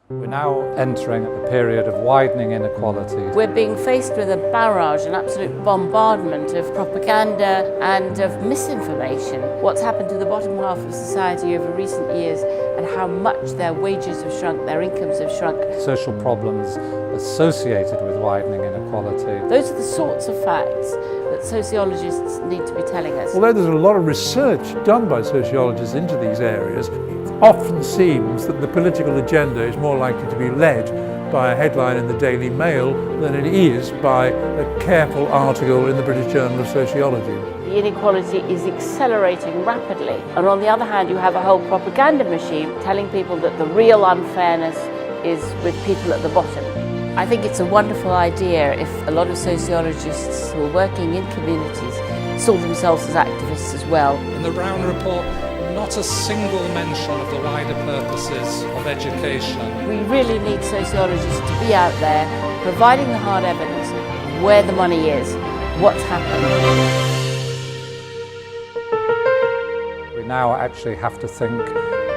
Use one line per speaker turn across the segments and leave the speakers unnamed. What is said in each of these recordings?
We're now entering a period of widening inequality.
We're being faced with a barrage, an absolute bombardment of propaganda and of misinformation. What's happened to the bottom half of society over recent years and how much their wages have shrunk, their incomes have shrunk.
Social problems associated with widening inequality.
Those are the sorts of facts that sociologists need to be telling us.
Although there's a lot of research done by sociologists into these areas, it often seems that the political agenda is more likely to be led by a headline in the Daily Mail than it is by a careful article in the British Journal of Sociology.
The inequality is accelerating rapidly, and on the other hand you have a whole propaganda machine telling people that the real unfairness is with people at the bottom. I think it's a wonderful idea if a lot of sociologists who are working in communities saw themselves as activists as well.
In the Brown Report, not a single mention of the wider purposes of education.
We really need sociologists to be out there providing the hard evidence of where the money is, what's happened.
We now actually have to think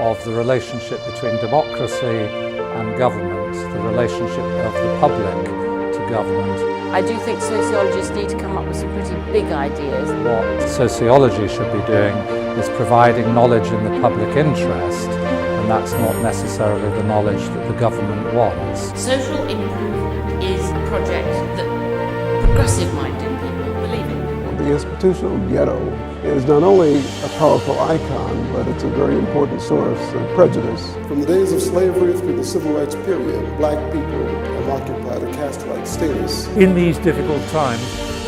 of the relationship between democracy and government, the relationship of the public to government.
I do think sociologists need to come up with some pretty big ideas.
What sociology should be doing is providing knowledge in the public interest, and that's not necessarily the knowledge that the government wants.
Social improvement is a project that progressive-minded people believe in.
The institutional ghetto is not only a powerful icon, but it's a very important source of prejudice.
From the days of slavery through the civil rights period, black people have occupied a caste-like status.
In these difficult times,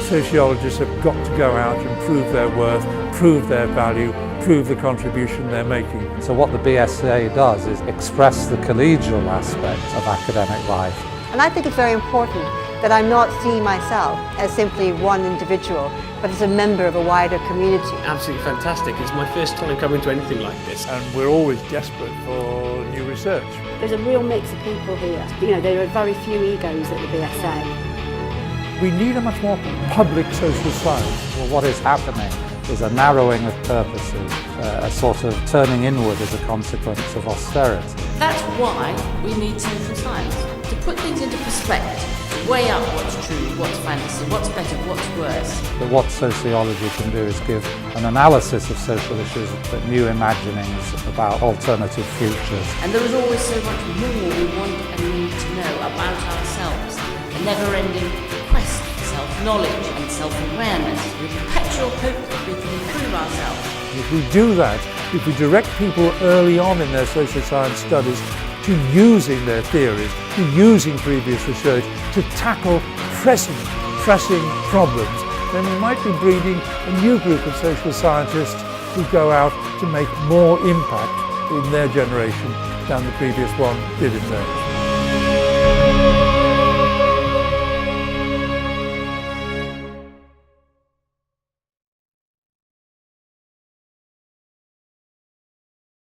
sociologists have got to go out and prove their worth, prove their value, prove the contribution they're making.
So what the BSA does is express the collegial aspect of academic life.
And I think it's very important that I'm not seeing myself as simply one individual, but as a member of a wider community.
Absolutely fantastic. It's my first time coming to anything like this.
And we're always desperate for new research.
There's a real mix of people here. There are very few egos at the BSA.
We need a much more public social science.
Well, what is happening is a narrowing of purposes, a sort of turning inward as a consequence of austerity.
That's why we need social science, to put things into perspective, weigh up what's true, what's fantasy, what's better, what's worse.
But what sociology can do is give an analysis of social issues, but new imaginings about alternative futures.
And there is always so much more we want and need to know about ourselves, a never-ending quest for self-knowledge and self-awareness, with perpetual hope that we can improve ourselves.
If we do that, if we direct people early on in their social science studies to using their theories, to using previous research, to tackle pressing problems, then we might be breeding a new group of social scientists who go out to make more impact in their generation than the previous one did in theirs.